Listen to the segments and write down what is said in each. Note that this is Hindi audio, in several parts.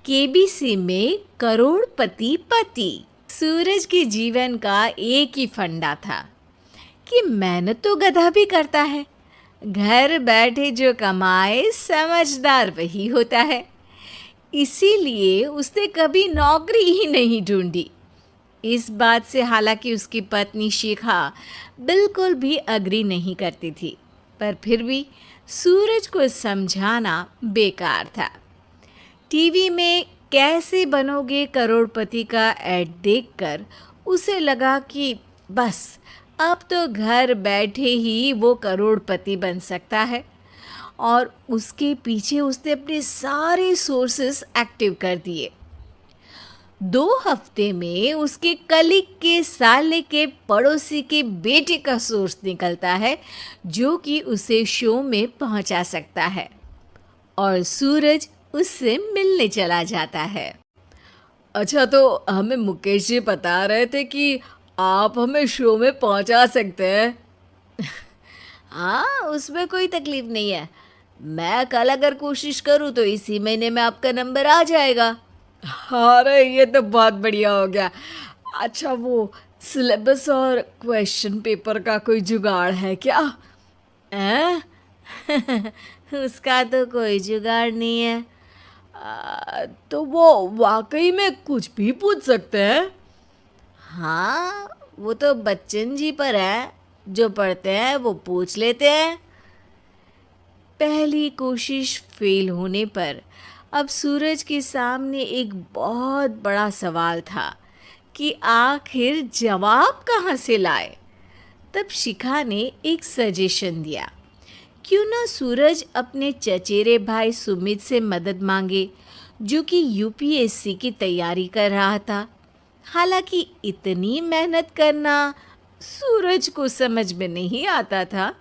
केबीसी में करोड़पति पति। सूरज के जीवन का एक ही फंडा था कि मेहनत तो गधा भी करता है, घर बैठे जो कमाए समझदार वही होता है। इसीलिए उसने कभी नौकरी ही नहीं ढूंढी। इस बात से हालांकि उसकी पत्नी शिखा बिल्कुल भी अग्री नहीं करती थी, पर फिर भी सूरज को समझाना बेकार था। टीवी में कैसे बनोगे करोड़पति का ऐड देखकर उसे लगा कि बस अब तो घर बैठे ही वो करोड़पति बन सकता है, और उसके पीछे उसने अपने सारे सोर्सेस एक्टिव कर दिए। 2 हफ्ते में उसके कलीग के साले के पड़ोसी के बेटे का सोर्स निकलता है जो कि उसे शो में पहुंचा सकता है, और सूरज उससे मिलने चला जाता है। अच्छा, तो हमें मुकेश जी बता रहे थे कि आप हमें शो में पहुंचा सकते हैं। हाँ, उसमें कोई तकलीफ नहीं है। मैं कल अगर कोशिश करूँ तो इसी महीने में आपका नंबर आ जाएगा। अरे ये तो बहुत बढ़िया हो गया। अच्छा, वो सिलेबस और क्वेश्चन पेपर का कोई जुगाड़ है क्या? हैं? उसका तो कोई जुगाड़ नहीं है। तो वो वाकई में कुछ भी पूछ सकते हैं? हाँ, वो तो बच्चन जी पर है, जो पढ़ते हैं वो पूछ लेते हैं। पहली कोशिश फेल होने पर अब सूरज के सामने एक बहुत बड़ा सवाल था कि आखिर जवाब कहाँ से लाए। तब शिखा ने एक सजेशन दिया, क्यों ना सूरज अपने चचेरे भाई सुमित से मदद मांगे, जो कि यूपीएससी की तैयारी कर रहा था। हालांकि इतनी मेहनत करना सूरज को समझ में नहीं आता था,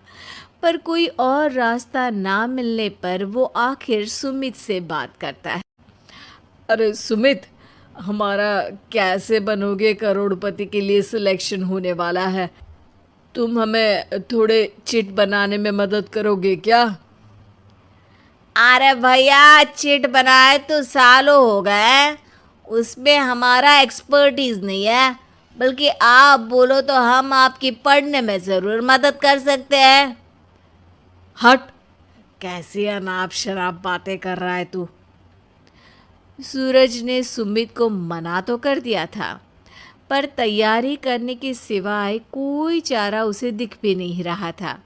पर कोई और रास्ता ना मिलने पर वो आखिर सुमित से बात करता है। अरे सुमित, हमारा कैसे बनोगे करोड़पति के लिए सिलेक्शन होने वाला है। तुम हमें थोड़े चिट बनाने में मदद करोगे क्या? अरे भैया, चिट बनाए तो सालों हो गए, उसमें हमारा एक्सपर्टीज नहीं है। बल्कि आप बोलो तो हम आपकी पढ़ने में ज़रूर मदद कर सकते हैं। हट, कैसी अनाप शराब बातें कर रहा है तू। सूरज ने सुमित को मना तो कर दिया था, पर तैयारी करने के सिवाय कोई चारा उसे दिख भी नहीं रहा था।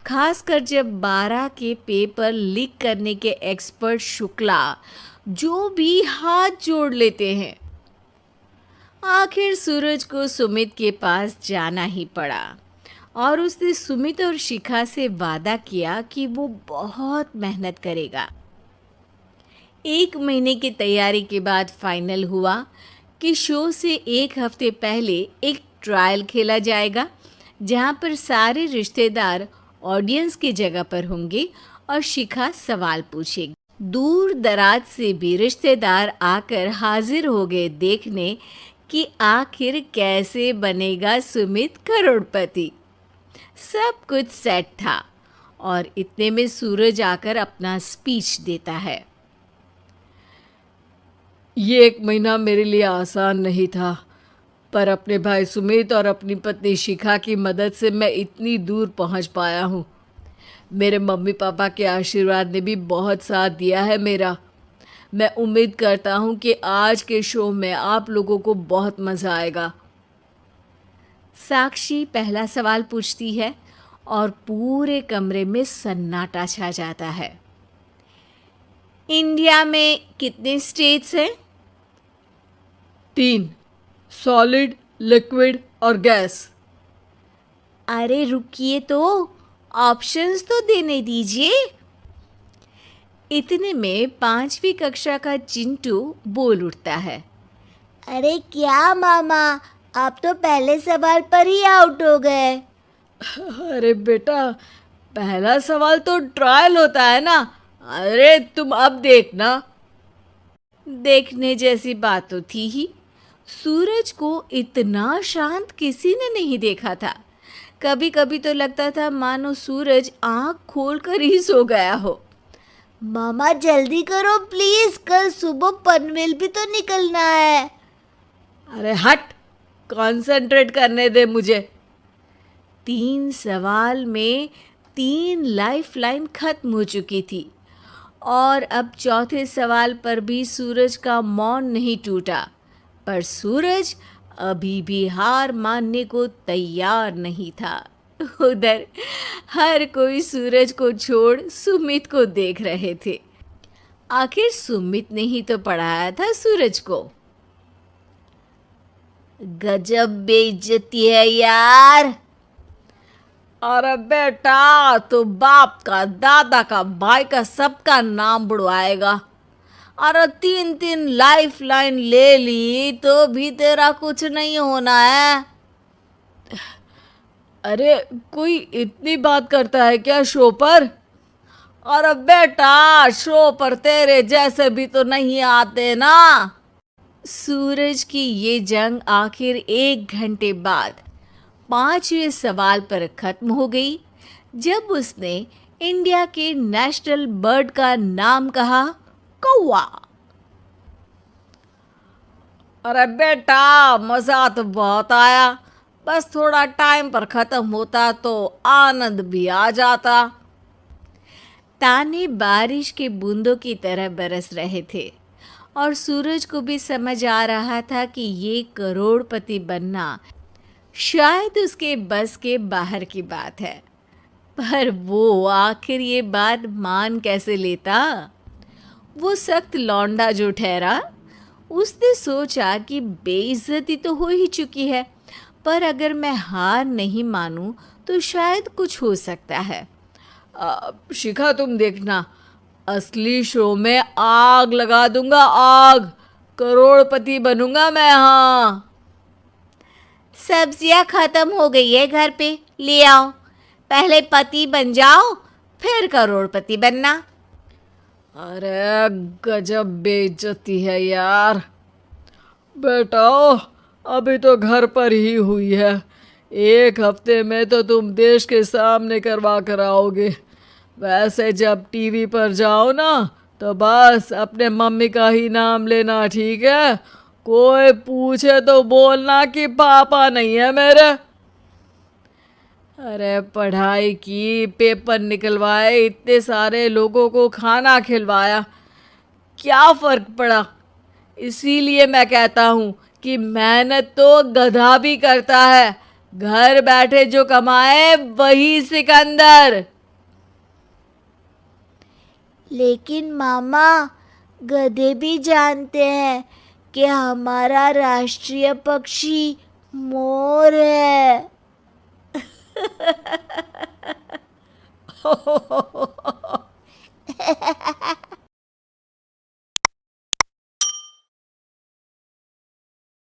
खासकर जब 12 के पेपर लीक करने के एक्सपर्ट शुक्ला जो भी हाथ जोड़ लेते हैं। आखिर सूरज को सुमित के पास जाना ही पड़ा, और उसने सुमित और शिखा से वादा किया कि वो बहुत मेहनत करेगा। 1 महीने की तैयारी के बाद फाइनल हुआ कि शो से 1 हफ्ते पहले एक ट्रायल खेला जाएगा, जहां पर सारे रिश्तेदार ऑडियंस की जगह पर होंगे और शिखा सवाल पूछेगी। दूर दराज से भी रिश्तेदार आकर हाजिर हो गए देखने कि आखिर कैसे बनेगा सुमित करोड़पति। सब कुछ सेट था, और इतने में सूरज आकर अपना स्पीच देता है। ये 1 महीना मेरे लिए आसान नहीं था, पर अपने भाई सुमित और अपनी पत्नी शिखा की मदद से मैं इतनी दूर पहुंच पाया हूँ। मेरे मम्मी पापा के आशीर्वाद ने भी बहुत साथ दिया है मेरा। मैं उम्मीद करता हूँ कि आज के शो में आप लोगों को बहुत मज़ा आएगा। साक्षी पहला सवाल पूछती है और पूरे कमरे में सन्नाटा छा जाता है। इंडिया में कितने स्टेट्स हैं? 3, सॉलिड, लिक्विड और गैस। अरे रुकिए, तो ऑप्शंस तो देने दीजिए। इतने में 5वीं कक्षा का चिंटू बोल उठता है, अरे क्या मामा, आप तो पहले सवाल पर ही आउट हो गए। अरे बेटा, पहला सवाल तो ट्रायल होता है ना। अरे तुम अब देखना। देखने जैसी बात तो थी ही। सूरज को इतना शांत किसी ने नहीं देखा था। कभी कभी तो लगता था मानो सूरज आँख खोलकर ही सो गया हो। मामा जल्दी करो प्लीज, कल सुबह पनवेल भी तो निकलना है। अरे हट, कंसंट्रेट करने दे मुझे। 3 सवाल में 3 लाइफलाइन खत्म हो चुकी थी और अब चौथे सवाल पर भी सूरज का मौन नहीं टूटा। पर सूरज अभी भी हार मानने को तैयार नहीं था। उधर हर कोई सूरज को छोड़ सुमित को देख रहे थे। आखिर सुमित ने ही तो पढ़ाया था सूरज को। गजब बेइज्जती है यार। अरे बेटा, तो बाप का, दादा का, भाई का, सबका नाम बुड़वाएगा। अरे 3 लाइफ लाइन ले ली तो भी तेरा कुछ नहीं होना है। अरे कोई इतनी बात करता है क्या शो पर? अरे बेटा, शो पर तेरे जैसे भी तो नहीं आते ना। सूरज की ये जंग आखिर 1 घंटे बाद 5वें सवाल पर खत्म हो गई, जब उसने इंडिया के नेशनल बर्ड का नाम कहा, कौवा। अरे बेटा, मज़ा तो बहुत आया, बस थोड़ा टाइम पर ख़त्म होता तो आनंद भी आ जाता। ताने बारिश के बूंदों की तरह बरस रहे थे और सूरज को भी समझ आ रहा था कि ये करोड़पति बनना शायद उसके बस के बाहर की बात है। पर वो आखिर ये बात मान कैसे लेता? वो सख्त लौंडा जो ठहरा, उसने सोचा कि बेइज्जती तो हो ही चुकी है, पर अगर मैं हार नहीं मानूं तो शायद कुछ हो सकता है। शिखा, तुम देखना, असली शो में आग लगा दूंगा, आग। करोड़पति बनूंगा मैं। हाँ, सब्जियां खत्म हो गई है घर पे, ले आओ। पहले पति बन जाओ, फिर करोड़पति बनना। अरे गजब बेइज्जती है यार। बेटा, अभी तो घर पर ही हुई है, 1 हफ्ते में तो तुम देश के सामने करवा कर आओगे। वैसे जब टीवी पर जाओ ना, तो बस अपने मम्मी का ही नाम लेना, ठीक है? कोई पूछे तो बोलना कि पापा नहीं है मेरे। अरे पढ़ाई की, पेपर निकलवाए, इतने सारे लोगों को खाना खिलवाया, क्या फ़र्क पड़ा? इसीलिए मैं कहता हूँ कि मेहनत तो गधा भी करता है, घर बैठे जो कमाए वही सिकंदर। लेकिन मामा, गधे भी जानते हैं कि हमारा राष्ट्रीय पक्षी मोर है।